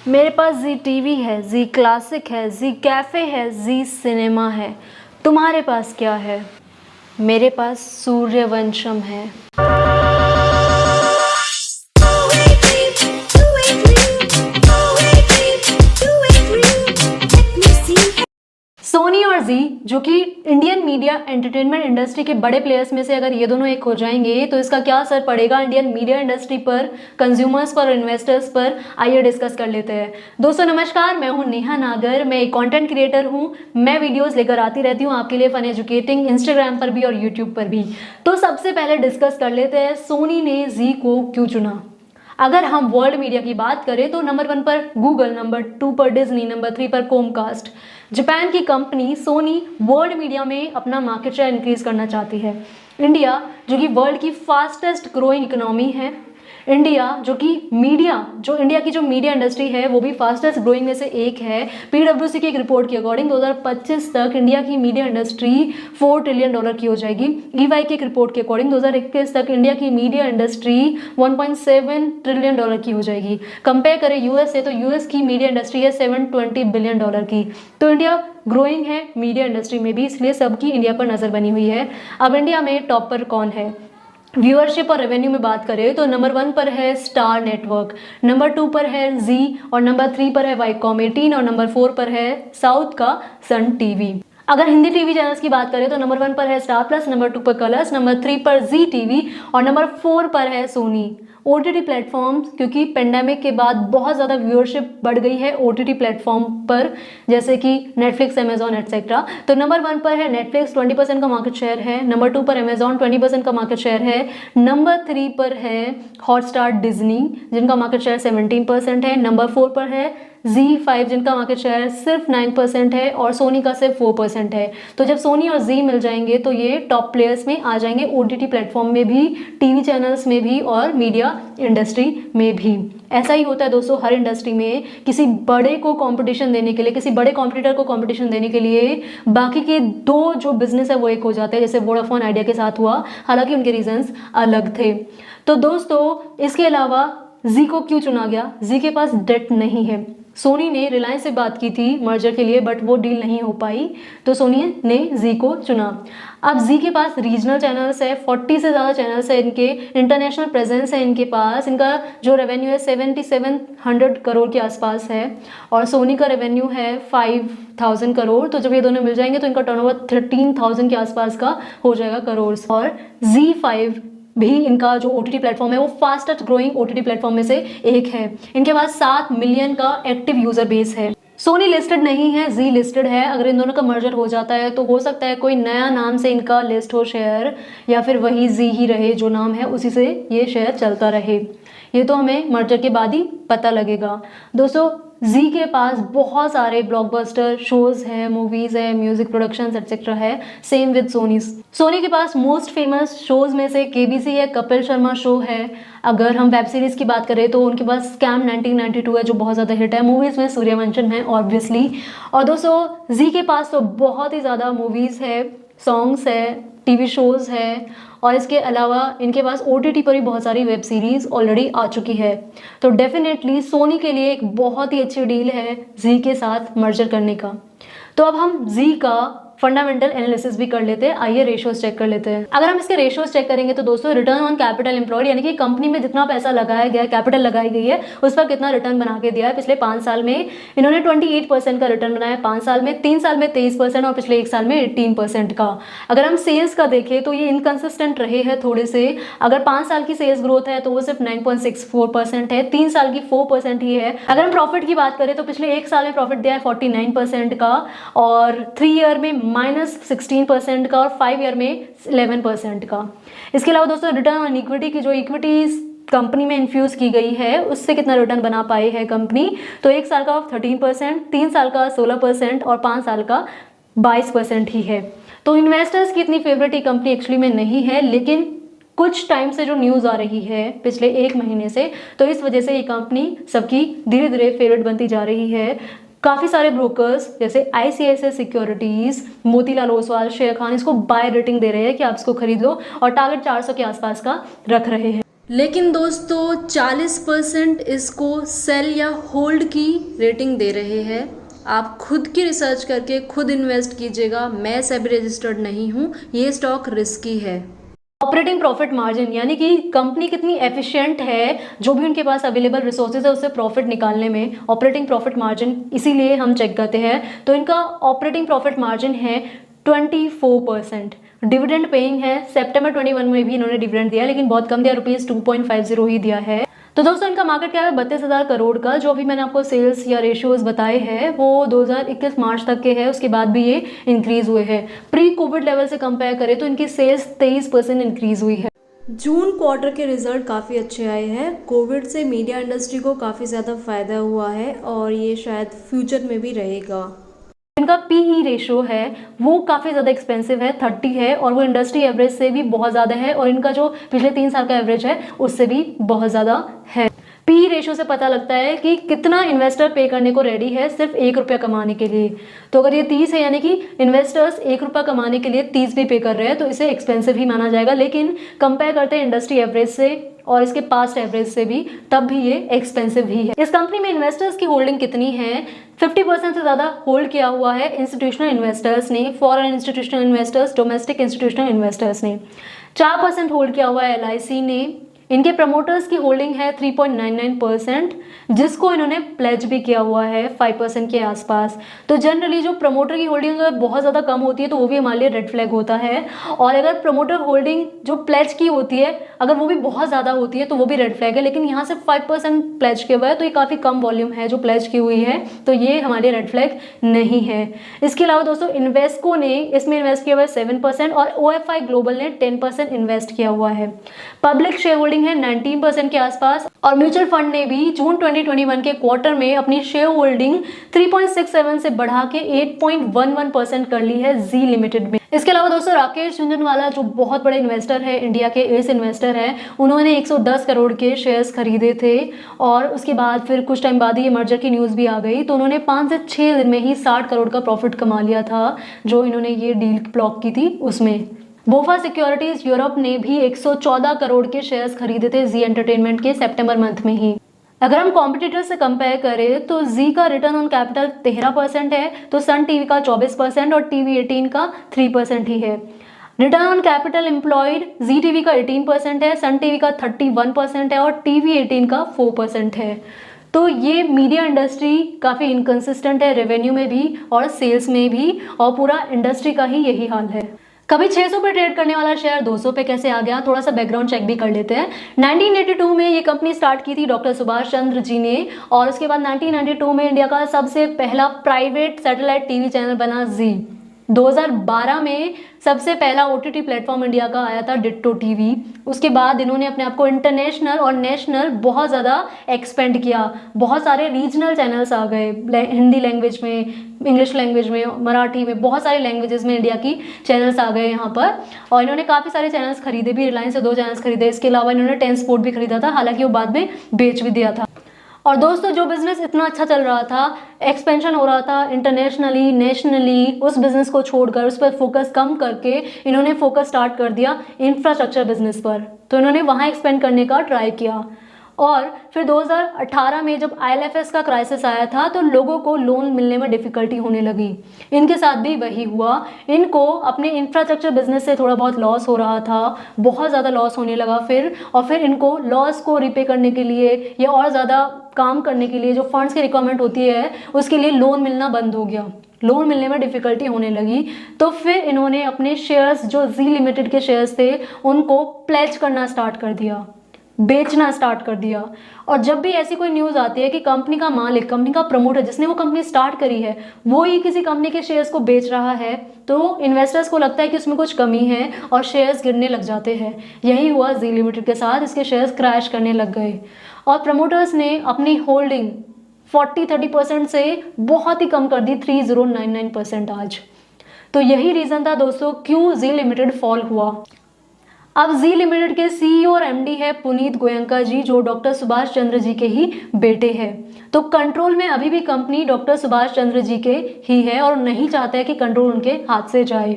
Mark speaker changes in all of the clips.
Speaker 1: मेरे पास जी टीवी है, जी क्लासिक है, जी कैफ़े है, जी सिनेमा है। तुम्हारे पास क्या है? मेरे पास सूर्यवंशम है। सोनी और जी, जो कि इंडियन मीडिया एंटरटेनमेंट इंडस्ट्री के बड़े प्लेयर्स में से अगर ये दोनों एक हो जाएंगे तो इसका क्या असर पड़ेगा इंडियन मीडिया इंडस्ट्री पर, कंज्यूमर्स पर, इन्वेस्टर्स पर, आइए डिस्कस कर लेते हैं। दोस्तों नमस्कार, मैं हूं नेहा नागर। मैं एक कंटेंट क्रिएटर हूं। मैं वीडियोस लेकर आती रहती हूं आपके लिए, फन एजुकेटिंग, इंस्टाग्राम पर भी और यूट्यूब पर भी। तो सबसे पहले डिस्कस कर लेते हैं, सोनी ने जी को क्यों चुना। अगर हम वर्ल्ड मीडिया की बात करें तो नंबर 1 पर गूगल, नंबर 2 पर डिज्नी, नंबर 3 पर कॉमकास्ट। जापान की कंपनी सोनी वर्ल्ड मीडिया में अपना मार्केट शेयर इंक्रीज करना चाहती है। इंडिया, जो कि वर्ल्ड की फास्टेस्ट ग्रोइंग इकोनॉमी है, इंडिया जो इंडिया की जो मीडिया इंडस्ट्री है वो भी फास्टेस्ट ग्रोइंग में से एक है। पीडब्ल्यूसी की एक रिपोर्ट के अकॉर्डिंग 2025 तक इंडिया की मीडिया इंडस्ट्री $4 ट्रिलियन की हो जाएगी। ईवाई की एक रिपोर्ट के अकॉर्डिंग 2021 तक इंडिया की मीडिया इंडस्ट्री $1.7 ट्रिलियन की हो जाएगी। कंपेयर करें यूएस से तो यूएस की मीडिया इंडस्ट्री है $720 बिलियन की। तो इंडिया ग्रोइंग है मीडिया इंडस्ट्री में भी, इसलिए सबकी इंडिया पर नजर बनी हुई है। अब इंडिया में टॉप पर कौन है? व्यूअरशिप और रेवेन्यू में बात करें तो नंबर 1 पर है स्टार नेटवर्क, नंबर 2 पर है जी और नंबर 3 पर है वाईकॉम 18 और नंबर 4 पर है साउथ का सन टीवी। अगर हिंदी टीवी चैनल्स की बात करें तो नंबर 1 पर है स्टार प्लस, नंबर 2 पर कलर्स, नंबर 3 पर जी टीवी और नंबर 4 पर है सोनी। ओटीटी प्लेटफॉर्म्स, क्योंकि पेंडेमिक के बाद बहुत ज़्यादा व्यूअरशिप बढ़ गई है ओटीटी प्लेटफॉर्म पर, जैसे कि नेटफ्लिक्स, अमेजॉन एटसेट्रा। तो नंबर 1 पर है नेटफ्लिक्स, 20% का मार्केट शेयर है। नंबर 2 पर अमेजॉन, 20% का मार्केट शेयर है। नंबर 3 पर है हॉटस्टार डिज्नी, जिनका मार्केट शेयर 17% है। नंबर 4 पर है Z5, जिनका मार्केट शेयर सिर्फ 9% है और सोनी का सिर्फ 4% है। तो जब सोनी और जी मिल जाएंगे तो ये टॉप प्लेयर्स में आ जाएंगे, ओटीटी प्लेटफॉर्म में भी, टीवी चैनल्स में भी और मीडिया इंडस्ट्री में भी। ऐसा ही होता है दोस्तों हर इंडस्ट्री में। किसी बड़े को कंपटीशन देने के लिए, किसी बड़े कॉम्पिटिटर को कंपटीशन देने के लिए बाकी के दो जो बिजनेस है वो एक हो जाते हैं, जैसे वोडाफोन आइडिया के साथ हुआ, हालांकि उनके रीजंस अलग थे। तो दोस्तों इसके अलावा जी को क्यों चुना गया? जी के पास डेट नहीं है। सोनी ने रिलायंस से बात की थी मर्जर के लिए, बट वो डील नहीं हो पाई, तो सोनी ने जी को चुना। अब जी के पास रीजनल चैनल्स है, 40 से ज़्यादा चैनल्स है इनके, इंटरनेशनल प्रेजेंस है इनके पास। इनका जो रेवेन्यू है 7700 करोड़ के आसपास है और सोनी का रेवेन्यू है 5000 करोड़। तो जब ये दोनों मिल जाएंगे तो इनका टर्नओवर 13,000 के आसपास का हो जाएगा करोड़। और Z5 भी इनका जो ओटीटी प्लेटफॉर्म है वो फास्टेस्ट ग्रोइंग ओटीटी प्लेटफॉर्म में से एक है। इनके पास 7 मिलियन का एक्टिव यूजर बेस है। सोनी लिस्टेड नहीं है, जी लिस्टेड है। अगर इन दोनों का मर्जर हो जाता है तो हो सकता है कोई नया नाम से इनका लिस्ट हो शेयर, या फिर वही जी ही रहे जो नाम है उसी से ये शेयर चलता रहे। ये तो हमें मर्जर के बाद ही पता लगेगा। दोस्तों जी के पास बहुत सारे ब्लॉकबस्टर शोज है, मूवीज है, म्यूजिक प्रोडक्शंस एटसेट्रा है। सेम विद सोनी के पास मोस्ट फेमस शोज में से केबीसी है, कपिल शर्मा शो है। अगर हम वेब सीरीज की बात करें तो उनके पास स्कैम 1992 है जो बहुत ज़्यादा हिट है। मूवीज में सूर्यवंशम है ऑब्वियसली। और दोस्तों जी के पास तो बहुत ही ज़्यादा मूवीज है, सॉन्ग्स है, टीवी शोज है और इसके अलावा इनके पास ओटीटी पर भी बहुत सारी वेब सीरीज ऑलरेडी आ चुकी है। तो डेफिनेटली सोनी के लिए एक बहुत ही अच्छी डील है जी के साथ मर्जर करने का। तो अब हम जी का फंडामेंटल एनालिसिस भी कर लेते हैं। आइए रेशियोज चेक कर लेते हैं। अगर हम इसके रेशियोज चेक करेंगे तो दोस्तों रिटर्न ऑन कैपिटल एम्प्लॉयड, यानी कि कंपनी में जितना पैसा लगाया गया, कैपिटल लगाई गई है, उस पर कितना रिटर्न बना के दिया है। पिछले 5 साल में इन्होंने 28% का रिटर्न बनाया, 5 साल में, 3 साल में 23% और पिछले 1 साल में 18% का। अगर हम सेल्स का देखें तो ये इनकंसिस्टेंट रहे हैं थोड़े से। अगर 5 साल की सेल्स ग्रोथ है तो वो सिर्फ 9.64% है, 3 साल की 4% ही है। अगर हम प्रॉफिट की बात करें तो पिछले 1 साल में प्रॉफिट दिया है 49% का और 3 ईयर में -16% का और 5 ईयर में 11% का। इसके अलावा दोस्तों रिटर्न ऑन इक्विटी की जो इक्विटी कंपनी में इन्फ्यूज की गई है उससे कितना रिटर्न बना पाई है कंपनी, तो 1 साल का 13%, 3 साल का 16% और 5 साल का 22% ही है। तो इन्वेस्टर्स की इतनी फेवरेट ये कंपनी एक्चुअली में नहीं है, लेकिन कुछ टाइम से जो न्यूज़ आ रही है पिछले 1 महीने से, तो इस वजह से ये कंपनी सबकी धीरे धीरे फेवरेट बनती जा रही है। काफ़ी सारे ब्रोकर्स जैसे ICICI securities, Motilal Oswal, share Khan इसको बाय रेटिंग दे रहे हैं कि आप इसको खरीद लो और टारगेट 400 के आसपास का रख रहे हैं। लेकिन दोस्तों 40% इसको सेल या होल्ड की रेटिंग दे रहे हैं। आप खुद की रिसर्च करके खुद इन्वेस्ट कीजिएगा, मैं सेबी रजिस्टर्ड नहीं हूँ, ये स्टॉक रिस्की है। ऑपरेटिंग प्रॉफिट मार्जिन यानी कि कंपनी कितनी एफिशिएंट है, जो भी उनके पास अवेलेबल रिसोर्सेज है उससे प्रॉफिट निकालने में, ऑपरेटिंग प्रॉफिट मार्जिन इसीलिए हम चेक करते हैं। तो इनका ऑपरेटिंग प्रॉफिट मार्जिन है 24%। डिविडेंड पेइंग है, सितंबर 21 में भी इन्होंने डिविडेंड दिया लेकिन बहुत कम दिया, ₹2.50 ही दिया है। तो दोस्तों इनका मार्केट कैप है 32,000 करोड़ का। जो अभी मैंने आपको सेल्स या रेशियोज बताए हैं वो 2021 मार्च तक के हैं, उसके बाद भी ये इंक्रीज हुए हैं। प्री कोविड लेवल से कंपेयर करें तो इनकी सेल्स 23% इंक्रीज हुई है। जून क्वार्टर के रिजल्ट काफ़ी अच्छे आए हैं। कोविड से मीडिया इंडस्ट्री को काफ़ी ज़्यादा फायदा हुआ है और ये शायद फ्यूचर में भी रहेगा। इनका पीई रेशियो है वो काफ़ी ज़्यादा एक्सपेंसिव है, 30 है, और वो इंडस्ट्री एवरेज से भी बहुत ज़्यादा है, और इनका जो पिछले 3 साल का एवरेज है उससे भी बहुत ज़्यादा है। पी रेशियो से पता लगता है कि कितना इन्वेस्टर पे करने को रेडी है सिर्फ ₹1 कमाने के लिए। तो अगर ये 30 है यानी कि इन्वेस्टर्स ₹1 कमाने के लिए 30 भी पे कर रहे हैं तो इसे एक्सपेंसिव ही माना जाएगा। लेकिन कंपेयर करते हैं इंडस्ट्री एवरेज से और इसके पास्ट एवरेज से भी, तब भी ये एक्सपेंसिव ही है। इस कंपनी में इन्वेस्टर्स की होल्डिंग कितनी है? 50% से ज़्यादा होल्ड किया हुआ है इंस्टीट्यूशनल इन्वेस्टर्स ने, foreign institutional investors, domestic institutional investors ने। 4% होल्ड किया हुआ है LIC ने। इनके प्रमोटर्स की होल्डिंग है 3.99%, जिसको इन्होंने प्लेज भी किया हुआ है 5% के आसपास। तो जनरली जो प्रमोटर की होल्डिंग अगर बहुत ज़्यादा कम होती है तो वो भी हमारे लिए रेड फ्लैग होता है, और अगर प्रमोटर होल्डिंग जो प्लेज की होती है अगर वो भी बहुत ज़्यादा होती है तो वो भी रेड फ्लैग है। लेकिन यहाँ से 5% प्लेज किया हुआ है तो ये काफ़ी कम वॉल्यूम है जो प्लेज की हुई है, तो ये हमारे रेड फ्लैग नहीं है। इसके अलावा दोस्तों इन्वेस्को ने इसमें इन्वेस्ट किया हुआ है 7% और OFI ग्लोबल ने 10% इन्वेस्ट किया हुआ है। पब्लिक शेयर होल्डिंग है 19% के आसपास, और म्यूचुअल फंड ने भी जून 2021 के क्वार्टर में अपनी शेयर होल्डिंग 3.67 से बढ़ा के 8.11% कर ली है जी लिमिटेड में। इसके अलावा दोस्तों राकेश झुनझुनवाला जो बहुत बड़े इन्वेस्टर है, इंडिया के एस इन्वेस्टर है, उन्होंने 110 करोड़ के शेयर्स खरीदे थे, और उसके बाद फिर कुछ टाइम बाद ये मर्जर की न्यूज़ भी आ गई तो उन्होंने 5 से 6 दिन में ही 60 करोड़ का प्रॉफिट कमा लिया था जो इन्होंने ये डील ब्लॉक की थी उसमें। बोफा सिक्योरिटीज यूरोप ने भी 114 करोड़ के शेयर्स खरीदे थे जी एंटरटेनमेंट के सितंबर मंथ में ही। अगर हम कॉम्पिटिटर से कंपेयर करें तो जी का रिटर्न ऑन कैपिटल 13% है, तो सन टीवी का 24% और टीवी 18 का 3% ही है। Return on capital employed Zee TV का 18% है, सन टीवी का 31% है और टीवी 18 का 4% है। तो ये मीडिया इंडस्ट्री काफ़ी इनकंसिस्टेंट है रेवेन्यू में भी और सेल्स में भी, और पूरा इंडस्ट्री का ही यही हाल है। कभी 600 पे ट्रेड करने वाला शेयर 200 पे कैसे आ गया, थोड़ा सा बैकग्राउंड चेक भी कर लेते हैं। 1982 में ये कंपनी स्टार्ट की थी डॉक्टर सुभाष चंद्र जी ने, और उसके बाद 1992 में इंडिया का सबसे पहला प्राइवेट सैटेलाइट टीवी चैनल बना जी। 2012 में सबसे पहला OTT प्लेटफॉर्म इंडिया का आया था डिट्टो टीवी। उसके बाद इन्होंने अपने आप को इंटरनेशनल और नेशनल बहुत ज़्यादा एक्सपेंड किया, बहुत सारे रीजनल चैनल्स आ गए, हिंदी लैंग्वेज में, इंग्लिश लैंग्वेज में, मराठी में, बहुत सारी लैंग्वेजेस में इंडिया की चैनल्स आ गए यहाँ पर। और इन्होंने काफ़ी सारे चैनल्स खरीदे भी, रिलायंस से 2 चैनल्स खरीदे, इसके अलावा इन्होंने 10 स्पोर्ट भी खरीदा था, हालांकि वो बाद में बेच भी दिया था। और दोस्तों जो बिजनेस इतना अच्छा चल रहा था, एक्सपेंशन हो रहा था इंटरनेशनली, नेशनली, उस बिजनेस को छोड़कर उस पर फोकस कम करके इन्होंने फोकस स्टार्ट कर दिया इंफ्रास्ट्रक्चर बिजनेस पर। तो इन्होंने वहाँ एक्सपेंड करने का ट्राई किया, और फिर 2018 में जब IL&FS का क्राइसिस आया था तो लोगों को लोन मिलने में डिफ़िकल्टी होने लगी। इनके साथ भी वही हुआ, इनको अपने इंफ्रास्ट्रक्चर बिजनेस से थोड़ा बहुत लॉस हो रहा था, बहुत ज़्यादा लॉस होने लगा फिर इनको लॉस को रिपे करने के लिए या और ज़्यादा काम करने के लिए जो फंड्स की रिक्वायरमेंट होती है उसके लिए लोन मिलना बंद हो गया, लोन मिलने में डिफ़िकल्टी होने लगी। तो फिर इन्होंने अपने शेयर्स जो जी लिमिटेड के शेयर्स थे उनको प्लेज करना स्टार्ट कर दिया, बेचना स्टार्ट कर दिया। और जब भी ऐसी कोई न्यूज़ आती है कि कंपनी का मालिक, कंपनी का प्रमोटर जिसने वो कंपनी स्टार्ट करी है वो ही किसी कंपनी के शेयर्स को बेच रहा है, तो इन्वेस्टर्स को लगता है कि उसमें कुछ कमी है और शेयर्स गिरने लग जाते हैं। यही हुआ जी लिमिटेड के साथ, इसके शेयर्स क्रैश करने लग गए और प्रमोटर्स ने अपनी होल्डिंग 40-30% से बहुत ही कम कर दी, 3099% आज। तो यही रीज़न था दोस्तों क्यों जी लिमिटेड फॉल हुआ। अब जी लिमिटेड के CEO और MD है पुनीत गोयंका जी, जो डॉक्टर सुभाष चंद्र जी के ही बेटे हैं। तो कंट्रोल में अभी भी कंपनी डॉक्टर सुभाष चंद्र जी के ही है और नहीं चाहता है कि कंट्रोल उनके हाथ से जाए।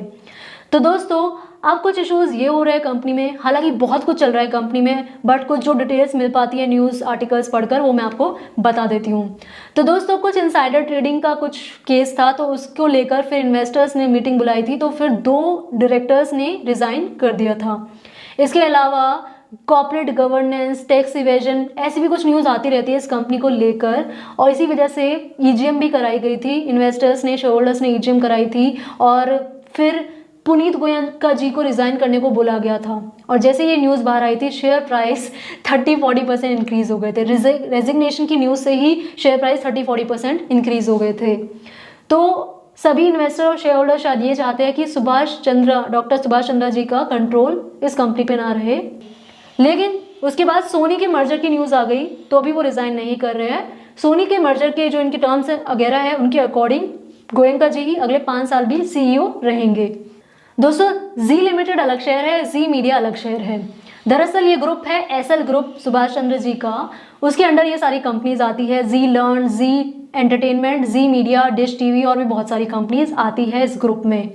Speaker 1: तो दोस्तों अब कुछ इश्यूज ये हो रहे हैं कंपनी में, हालांकि बहुत कुछ चल रहा है कंपनी में, बट कुछ जो डिटेल्स मिल पाती है न्यूज़ आर्टिकल्स पढ़कर वो मैं आपको बता देती हूँ। तो दोस्तों कुछ इनसाइडर ट्रेडिंग का कुछ केस था, तो उसको लेकर फिर इन्वेस्टर्स ने मीटिंग बुलाई थी, तो फिर 2 डायरेक्टर्स ने रिज़ाइन कर दिया था। इसके अलावा कॉर्पोरेट गवर्नेंस, टैक्स इवेजन, ऐसी भी कुछ न्यूज़ आती रहती है इस कंपनी को लेकर, और इसी वजह से ईजीएम भी कराई गई थी। इन्वेस्टर्स ने, शेयर होल्डर्स ने ईजीएम कराई थी, और फिर पुनीत गोयनका जी को रिज़ाइन करने को बोला गया था। और जैसे ये न्यूज़ बाहर आई थी, शेयर प्राइस 30-40% इंक्रीज़ हो गए थे। रेजिग्नेशन की न्यूज़ से ही शेयर प्राइस 30-40% इंक्रीज़ हो गए थे। तो सभी इन्वेस्टर और शेयर होल्डर शायद ये चाहते हैं कि डॉक्टर सुभाष चंद्रा जी का कंट्रोल इस कंपनी पे ना रहे, लेकिन उसके बाद सोनी के मर्जर की न्यूज़ आ गई, तो अभी वो रिज़ाइन नहीं कर रहे हैं। सोनी के मर्जर के जो इनके टर्म्स वगैरह है, उनके अकॉर्डिंग गोयनका जी ही अगले 5 साल भी सीईओ रहेंगे। दोस्तों जी लिमिटेड अलग शेयर है, जी मीडिया अलग शेयर है। दरअसल ये ग्रुप है एसएल ग्रुप सुभाष चंद्र जी का, उसके अंडर ये सारी कंपनीज आती है। जी लर्न, जी एंटरटेनमेंट, जी मीडिया, डिश टीवी और भी बहुत सारी कंपनीज आती है इस ग्रुप में।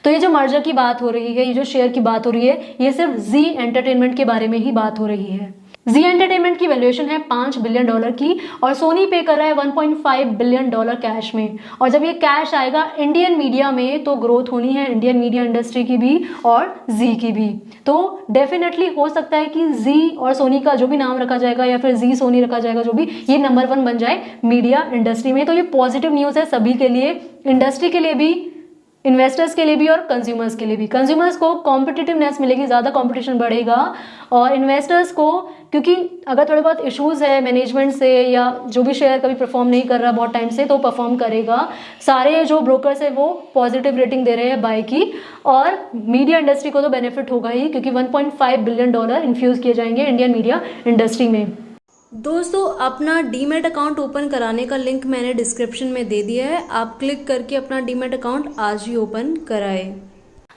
Speaker 1: तो ये जो मर्जर की बात हो रही है, ये जो शेयर की बात हो रही है, ये सिर्फ जी एंटरटेनमेंट के बारे में ही बात हो रही है। जी एंटरटेनमेंट की वैल्यूएशन है $5 बिलियन की, और सोनी पे कर रहा है $1.5 बिलियन कैश में। और जब ये कैश आएगा इंडियन मीडिया में, तो ग्रोथ होनी है इंडियन मीडिया इंडस्ट्री की भी और जी की भी। तो डेफिनेटली हो सकता है कि जी और सोनी का जो भी नाम रखा जाएगा, या फिर जी सोनी रखा जाएगा, जो भी, ये नंबर 1 बन जाए मीडिया इंडस्ट्री में। तो ये पॉजिटिव न्यूज़ है सभी के लिए, इंडस्ट्री के लिए भी, इन्वेस्टर्स के लिए भी और कंज्यूमर्स के लिए भी। कंज्यूमर्स को कॉम्पिटिटिवनेस मिलेगी, ज़्यादा कंपटीशन बढ़ेगा, और इन्वेस्टर्स को, क्योंकि अगर थोड़े बहुत इश्यूज़ है मैनेजमेंट से, या जो भी शेयर कभी परफॉर्म नहीं कर रहा बहुत टाइम से, तो परफॉर्म करेगा। सारे जो ब्रोकर्स है वो पॉजिटिव रेटिंग दे रहे हैं बाय की, और मीडिया इंडस्ट्री को तो बेनिफिट होगा ही, क्योंकि $1.5 बिलियन इन्फ्यूज़ किए जाएंगे इंडियन मीडिया इंडस्ट्री में। दोस्तों अपना डीमैट अकाउंट ओपन कराने का लिंक मैंने डिस्क्रिप्शन में दे दिया है, आप क्लिक करके अपना डीमैट अकाउंट आज ही ओपन कराएं।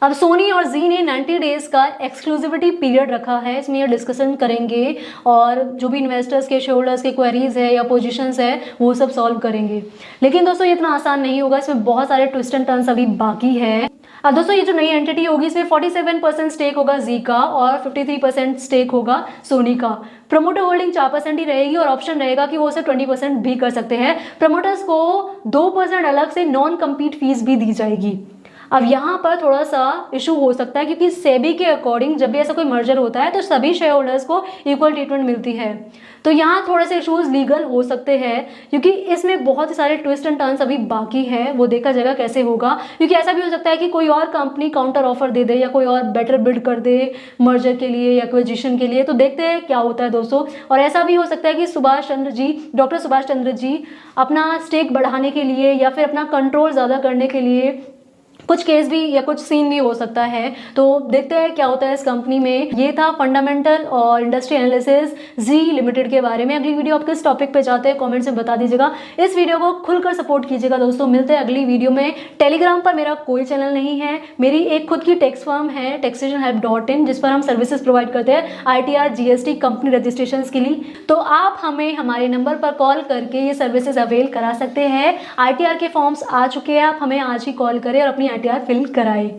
Speaker 1: अब सोनी और जी ने 90 डेज का एक्सक्लूसिविटी पीरियड रखा है, इसमें ये डिस्कशन करेंगे, और जो भी इन्वेस्टर्स के, शेयर होल्डर्स के क्वेरीज है या पोजीशंस है वो सब सॉल्व करेंगे। लेकिन दोस्तों ये इतना आसान नहीं होगा, इसमें बहुत सारे ट्विस्ट एंड टर्न्स अभी बाकी है। अब दोस्तों ये जो नई एंटिटी होगी, इसमें 47% स्टेक होगा जी का, और 53% स्टेक होगा सोनी का। प्रमोटर होल्डिंग 4% ही रहेगी, और ऑप्शन रहेगा कि वो उसे 20% भी कर सकते हैं। प्रमोटर्स को 2% अलग से नॉन कम्पीट फीस भी दी जाएगी। अब यहाँ पर थोड़ा सा इशू हो सकता है, क्योंकि सेबी के अकॉर्डिंग जब भी ऐसा कोई मर्जर होता है तो सभी शेयर होल्डर्स को इक्वल ट्रीटमेंट मिलती है। तो यहाँ थोड़े से इशूज लीगल हो सकते हैं, क्योंकि इसमें बहुत सारे ट्विस्ट एंड टर्न्स अभी बाकी है, वो देखा जाएगा कैसे होगा। क्योंकि ऐसा भी हो सकता है कि कोई और कंपनी काउंटर ऑफर दे दे, या कोई और बेटर बिड कर दे मर्जर के लिए या एक्विजिशन के लिए। तो देखते हैं क्या होता है दोस्तों। और ऐसा भी हो सकता है कि डॉक्टर सुभाष चंद्र जी अपना स्टेक बढ़ाने के लिए, या फिर अपना कंट्रोल ज़्यादा करने के लिए कुछ केस भी या कुछ सीन भी हो सकता है। तो देखते हैं क्या होता है इस कंपनी में। ये था फंडामेंटल और इंडस्ट्री एनालिसिस जी लिमिटेड के बारे में। अगली वीडियो आप किस टॉपिक पे चाहते हैं कमेंट्स में बता दीजिएगा। इस वीडियो को खुलकर सपोर्ट कीजिएगा दोस्तों। मिलते हैं अगली वीडियो में। टेलीग्राम पर मेरा कोई चैनल नहीं है, मेरी एक खुद की टैक्स फर्म है taxationhelp.in, जिस पर हम सर्विसेज प्रोवाइड करते हैं ITR GST कंपनी रजिस्ट्रेशन के लिए। तो आप हमें हमारे नंबर पर कॉल करके ये सर्विसेज अवेल करा सकते हैं। ITR के फॉर्म्स आ चुके हैं, आप हमें आज ही कॉल करें और अपनी ITR फिल कराएं।